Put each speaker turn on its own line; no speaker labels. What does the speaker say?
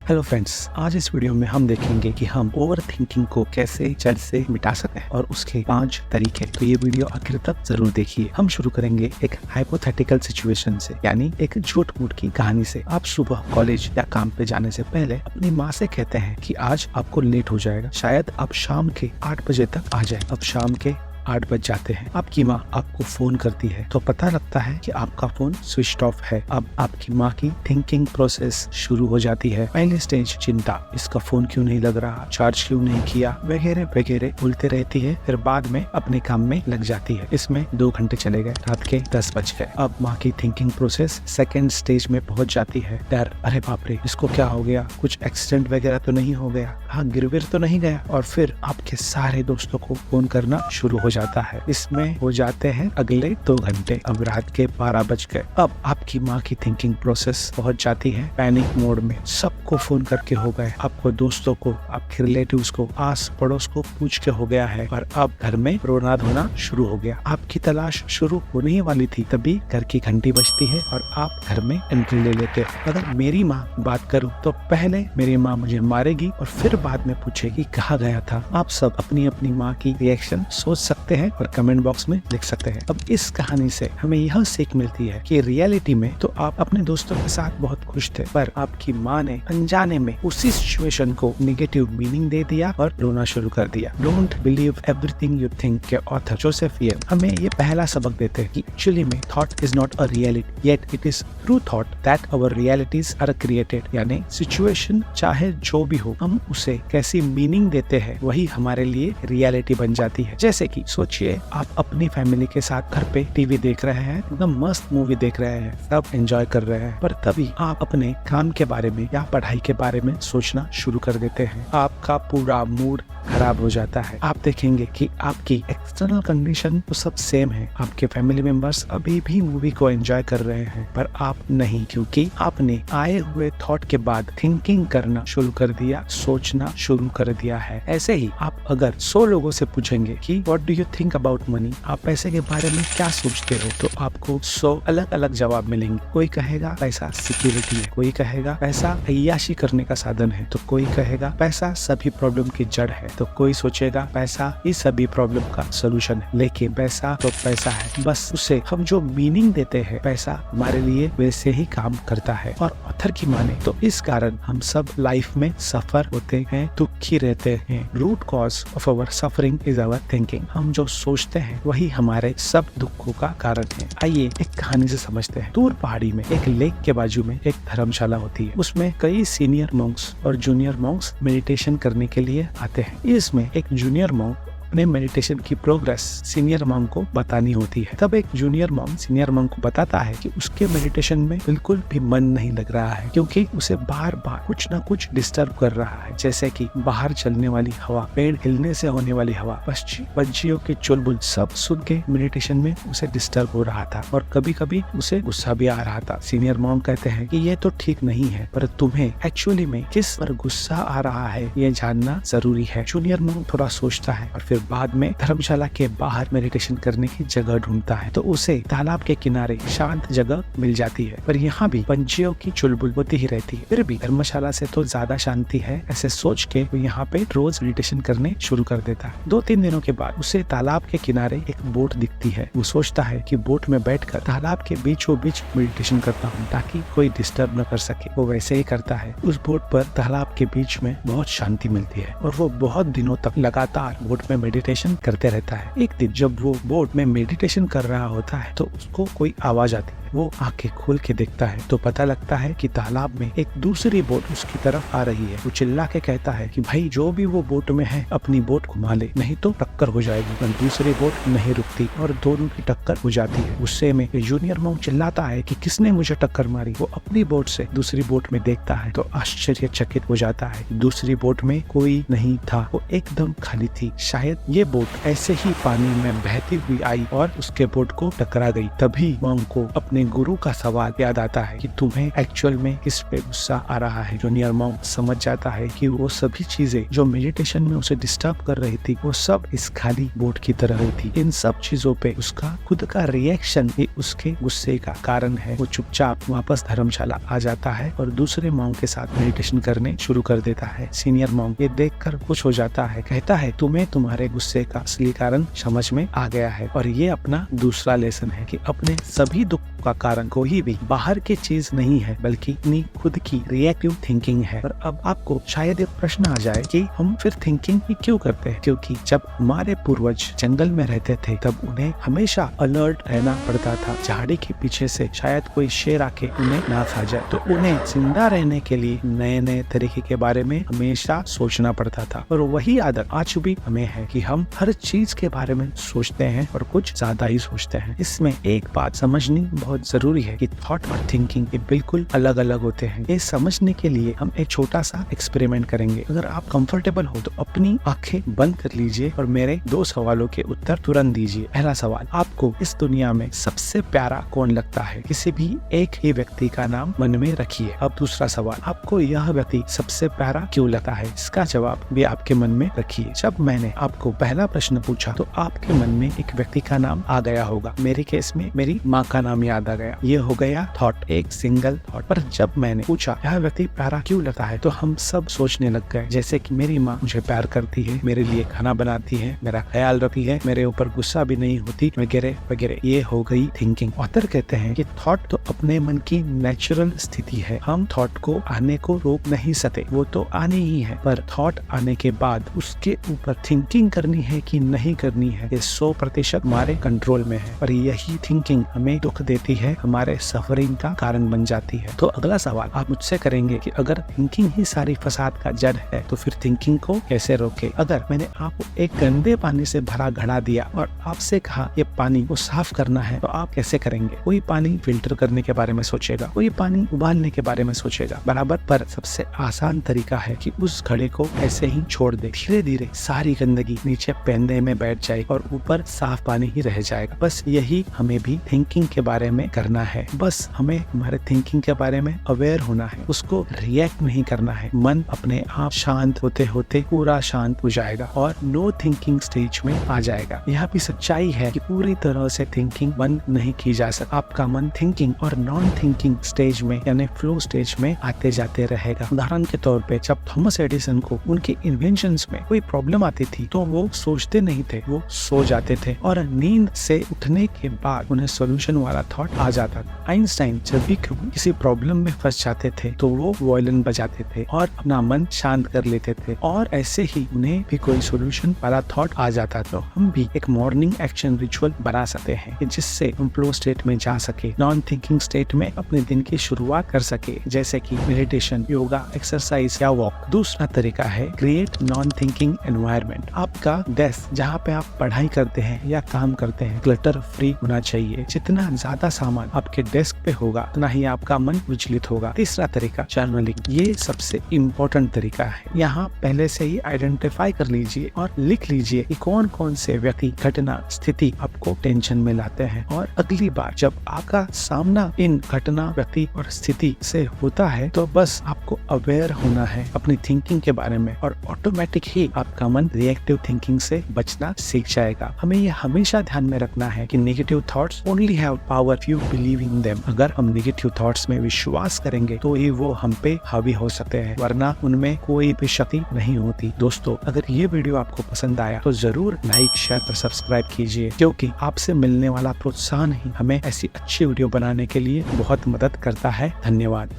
Hello friends, आज इस video में हम देखेंगे कि हम ओवर थिंकिंग को कैसे जड़ से मिटा सकते हैं और उसके 5 तरीके। तो ये वीडियो आखिर तक जरूर देखिए। हम शुरू करेंगे एक हाइपोथेटिकल सिचुएशन से, यानी एक झूठ मूठ की कहानी से। आप सुबह कॉलेज या काम पे जाने से पहले अपनी माँ से कहते हैं कि आज आपको लेट हो जाएगा, शायद आप शाम के 8 बजे तक आ जाए। अब शाम के 8 बज जाते हैं। आपकी माँ आपको फोन करती है तो पता लगता है कि आपका फोन स्विच ऑफ है। अब आपकी माँ की थिंकिंग प्रोसेस शुरू हो जाती है। पहले स्टेज चिंता, इसका फोन क्यों नहीं लग रहा, चार्ज क्यों नहीं किया, वगैरह वगैरह बोलते रहती है। फिर बाद में अपने काम में लग जाती है। इसमें 2 घंटे चले गए, रात के 10 बज गए। अब माँ की थिंकिंग प्रोसेस सेकेंड स्टेज में पहुंच जाती है। डर, अरे बाप रे, इसको क्या हो गया, कुछ एक्सीडेंट वगैरह तो नहीं हो गया, हाँ गिरविर तो नहीं गया। और फिर आपके सारे दोस्तों को फोन करना शुरू हो जाता है। इसमें हो जाते हैं अगले 2 घंटे। अब रात के 12 बज गए। अब आपकी माँ की थिंकिंग प्रोसेस पहुंच जाती है पैनिक मोड में। सबको फोन करके हो गए, आपको दोस्तों को, आपके रिलेटिव्स को, आस पड़ोस को पूछ के हो गया है। और अब घर में रोना धोना शुरू हो गया। आपकी तलाश शुरू होने ही वाली थी, तभी घर की घंटी बजती है और आप घर में एंट्री ले लेते हैं। अगर मेरी माँ बात करूँ तो पहले मेरी माँ मुझे मारेगी और फिर बाद में पूछेगी कहाँ गया था। आप सब अपनी अपनी माँ की रिएक्शन सोच सकते हैं और कमेंट बॉक्स में लिख सकते हैं। अब इस कहानी से हमें यह सीख मिलती है कि रियलिटी में तो आप अपने दोस्तों के साथ बहुत खुश थे, पर आपकी माँ ने अनजाने में उसी सिचुएशन को नेगेटिव मीनिंग दे दिया और रोना शुरू कर दिया। Don't believe everything you think के ऑथर जोसेफ येल हमें ये पहला सबक देते हैं कि एक्चुअली में thought is not a reality, yet it is through thought that our realities are created. यानी सिचुएशन चाहे जो भी हो, हम उसे कैसी मीनिंग देते हैं वही हमारे लिए रियलिटी बन जाती है। जैसे कि सोचिए, आप अपनी फैमिली के साथ घर पे टीवी देख रहे हैं, एकदम मस्त मूवी देख रहे हैं, सब एंजॉय कर रहे हैं, पर तभी आप अपने काम के बारे में या पढ़ाई के बारे में सोचना शुरू कर देते हैं। आपका पूरा मूड खराब हो जाता है। आप देखेंगे कि आपकी एक्सटर्नल कंडीशन तो सब सेम है, आपके फैमिली मेंबर्स अभी भी मूवी को एंजॉय कर रहे हैं, पर आप नहीं, क्योंकि आपने आए हुए थॉट के बाद थिंकिंग करना शुरू कर दिया, सोचना शुरू कर दिया है। ऐसे ही आप अगर 100 लोगों से पूछेंगे कि what do you think about money, आप पैसे के बारे में क्या सोचते हो, तो आपको 100 अलग अलग जवाब मिलेंगे। कोई कहेगा पैसा सिक्योरिटी है, कोई कहेगा पैसा अय्याशी करने का साधन है, तो कोई कहेगा पैसा सभी प्रॉब्लम की जड़ है, तो कोई सोचेगा पैसा इस सभी प्रॉब्लम का सलूशन है। लेकिन पैसा तो पैसा है, बस उसे हम जो मीनिंग देते हैं पैसा हमारे लिए वैसे ही काम करता है। और ऑथर की माने तो इस कारण हम सब लाइफ में सफर होते हैं, दुखी रहते हैं। Root cause of our suffering is our thinking. हम जो सोचते हैं वही हमारे सब दुखों का कारण है। आइए एक कहानी से समझते हैं। दूर पहाड़ी में एक लेक के बाजू में एक धर्मशाला होती है। उसमें कई सीनियर मॉन्क्स और जूनियर मॉन्क्स मेडिटेशन करने के लिए आते हैं। इसमें एक जूनियर मॉन्क अपने मेडिटेशन की प्रोग्रेस सीनियर मॉन्क को बतानी होती है। तब एक जूनियर मॉन्क सीनियर मॉन्क को बताता है कि उसके मेडिटेशन में बिल्कुल भी मन नहीं लग रहा है, क्योंकि उसे बार बार कुछ न कुछ डिस्टर्ब कर रहा है, जैसे कि बाहर चलने वाली हवा, पेड़ हिलने से होने वाली हवा, पंछियों के चुलबुल, सब सुन के मेडिटेशन में उसे डिस्टर्ब हो रहा था और कभी कभी उसे गुस्सा भी आ रहा था। सीनियर मॉन्क कहते हैं कि ये तो ठीक नहीं है, पर तुम्हें एक्चुअली में किस पर गुस्सा आ रहा है ये जानना जरूरी है। जूनियर मॉन्क थोड़ा सोचता है और फिर बाद में धर्मशाला के बाहर मेडिटेशन करने की जगह ढूंढता है। तो उसे तालाब के किनारे शांत जगह मिल जाती है, पर यहाँ भी पंछियों की चुलबुल होती ही रहती है। फिर भी धर्मशाला से तो ज्यादा शांति है, ऐसे सोच के वो यहाँ पे रोज मेडिटेशन करने शुरू कर देता है। 2-3 दिनों के बाद उसे तालाब के किनारे एक बोट दिखती है। वो सोचता है कि बोट में बैठकर तालाब के बीचों बीच मेडिटेशन करता हूँ ताकि कोई डिस्टर्ब न कर सके। वो वैसे ही करता है। उस बोट पर तालाब के बीच में बहुत शांति मिलती है और वो बहुत दिनों तक लगातार बोट में मेडिटेशन करते रहता है। एक दिन जब वो बोट में मेडिटेशन कर रहा होता है तो उसको कोई आवाज आती है। वो आंखें खोल के देखता है तो पता लगता है कि तालाब में एक दूसरी बोट उसकी तरफ आ रही है। वो चिल्ला के कहता है कि भाई जो भी वो बोट में है अपनी बोट घुमा ले, नहीं तो टक्कर हो जाएगी। पर दूसरी बोट नहीं रुकती और दोनों की टक्कर हो जाती है। गुस्से में जूनियर मॉन्क चिल्लाता है कि किसने मुझे टक्कर मारी। वो अपनी बोट से दूसरी बोट में देखता है तो आश्चर्यचकित हो जाता है। दूसरी बोट में कोई नहीं था, वो एकदम खाली थी। शायद ये बोट ऐसे ही पानी में बहती हुई आई और उसके बोट को टकरा गई। तभी मॉन्क को अपने गुरु का सवाल याद आता है कि तुम्हें एक्चुअल में किस पे गुस्सा आ रहा है। जूनियर मॉन्क समझ जाता है कि वो सभी चीजें जो मेडिटेशन में उसे डिस्टर्ब कर रही थी वो सब इस खाली बोट की तरह ही थी। इन सब चीजों पे उसका खुद का रिएक्शन ही उसके गुस्से का कारण है। वो चुपचाप वापस धर्मशाला आ जाता है और दूसरे मॉन्क के साथ मेडिटेशन करने शुरू कर देता है। सीनियर मॉन्क ये देखकर खुश हो जाता है, कहता है तुम्हें तुम्हारे गुस्से का असली कारण समझ में आ गया है और ये अपना दूसरा लेसन है कि अपने सभी दुख का कारण कोई भी बाहर की चीज नहीं है बल्कि अपनी खुद की रिएक्टिव थिंकिंग है। और अब आपको शायद एक प्रश्न आ जाए कि हम फिर थिंकिंग ही क्यों करते हैं? क्योंकि जब हमारे पूर्वज जंगल में रहते थे तब उन्हें हमेशा अलर्ट रहना पड़ता था। झाड़ी के पीछे से शायद कोई शेर आके उन्हें ना खा जाए, तो उन्हें जिंदा रहने के लिए नए नए तरीके के बारे में हमेशा सोचना पड़ता था। और वही आदत आज भी हमें है कि हम हर चीज के बारे में सोचते हैं और कुछ ज्यादा ही सोचते हैं। इसमें एक बात समझनी बहुत जरूरी है कि थॉट और थिंकिंग ये बिल्कुल अलग अलग होते हैं। ये समझने के लिए हम एक छोटा सा एक्सपेरिमेंट करेंगे। अगर आप कंफर्टेबल हो तो अपनी आंखें बंद कर लीजिए और मेरे 2 सवालों के उत्तर तुरंत दीजिए। पहला सवाल, आपको इस दुनिया में सबसे प्यारा कौन लगता है? किसी भी एक ही व्यक्ति का नाम मन में रखिए। अब दूसरा सवाल, आपको यह व्यक्ति सबसे प्यारा क्यों लगता है? इसका जवाब भी आपके मन में रखिए। जब मैंने आपको पहला प्रश्न पूछा तो आपके मन में एक व्यक्ति का नाम आ गया होगा। मेरे केस में मेरी माँ का नाम याद आ गया। ये हो गया थॉट, एक सिंगल थॉट। पर जब मैंने पूछा यह व्यक्ति प्यारा क्यों लगता है तो हम सब सोचने लग गए, जैसे कि मेरी माँ मुझे प्यार करती है, मेरे लिए खाना बनाती है, मेरा ख्याल रखती है, मेरे ऊपर गुस्सा भी नहीं होती, वगैरह वगैरह। ये हो गई थिंकिंग। ऑथर कहते हैं कि थॉट तो अपने मन की नेचुरल स्थिति है। हम थॉट को आने को रोक नहीं सकते, वो तो आने ही है। पर थॉट आने के बाद उसके ऊपर थिंकिंग करनी है कि नहीं करनी है, ये 100% हमारे कंट्रोल में है। और यही थिंकिंग हमें दुख देती है, हमारे सफरिंग का कारण बन जाती है। तो अगला सवाल आप मुझसे करेंगे कि अगर थिंकिंग ही सारी फसाद का जड़ है तो फिर थिंकिंग को कैसे रोके? अगर मैंने आपको एक गंदे पानी से भरा घड़ा दिया और आपसे कहा ये पानी को साफ करना है तो आप कैसे करेंगे? कोई पानी फिल्टर करने के बारे में सोचेगा, कोई पानी उबालने के बारे में सोचेगा, बराबर। पर सबसे आसान तरीका है कि उस घड़े को ऐसे ही छोड़ दे। धीरे धीरे सारी गंदगी नीचे पेंदे में बैठ जाए और ऊपर साफ पानी ही रह जाएगा। बस यही हमें भी थिंकिंग के बारे में करना है। बस हमें हमारे थिंकिंग के बारे में अवेयर होना है, उसको रिएक्ट नहीं करना है। मन अपने आप शांत होते होते पूरा शांत हो जाएगा और नो थिंकिंग स्टेज में आ जाएगा। यह भी सच्चाई है कि पूरी तरह से थिंकिंग बंद नहीं की जा सकती। आपका मन थिंकिंग और नॉन थिंकिंग स्टेज में यानी फ्लो स्टेज में आते जाते रहेगा। उदाहरण के तौर पे जब थॉमस एडिसन को उनके इन्वेंशंस में कोई प्रॉब्लम आती थी तो वो सोचते नहीं थे, वो सो जाते थे और नींद से उठने के बाद उन्हें सोल्यूशन वाला थॉट आ जाता था। आइंस्टाइन जब भी किसी प्रॉब्लम में फंस जाते थे तो वो वायलिन बजाते थे और अपना मन शांत कर लेते थे और ऐसे ही उन्हें भी कोई सोल्यूशन वाला थॉट आ जाता था। हम भी एक मॉर्निंग एक्शन रिचुअल बना सकते हैं जिससे हम फ्लो स्टेट में जा सके, नॉन थिंकिंग स्टेट में अपने दिन की शुरुआत कर सके, जैसे कि मेडिटेशन, योगा, एक्सरसाइज या वॉक। दूसरा तरीका है क्रिएट नॉन थिंकिंग एनवायरनमेंट। आपका डेस्क जहाँ पे आप पढ़ाई करते हैं या काम करते हैं क्लटर फ्री होना चाहिए। जितना ज्यादा सामान आपके डेस्क पे होगा उतना ही आपका मन विचलित होगा। तीसरा तरीका जर्नलिंग। ये सबसे इम्पोर्टेंट तरीका है। यहाँ पहले से ही आइडेंटिफाई कर लीजिए और लिख लीजिए कि कौन कौन से व्यक्ति, घटना, स्थिति आपको टेंशन में लाते हैं और अगली बार जब आपका सामना इन घटना, व्यक्ति और स्थिति से होता है तो बस आपको अवेयर होना है अपनी थिंकिंग के बारे में और ऑटोमेटिक ही आपका मन रिएक्टिव थिंकिंग से बचना सीख जाएगा। हमें ये हमेशा ध्यान में रखना है कि negative thoughts only have power if you believe in them. अगर हम नेगेटिव थॉट्स में विश्वास करेंगे तो ही वो हम पे हावी हो सकते हैं, वरना उनमें कोई भी शक्ति नहीं होती। दोस्तों, अगर ये वीडियो आपको पसंद आया तो जरूर लाइक, शेयर और सब्सक्राइब कीजिए, क्योंकि आपसे मिलने वाला प्रोत्साहन ही हमें ऐसी अच्छी वीडियो बनाने के लिए बहुत मदद करता है। धन्यवाद।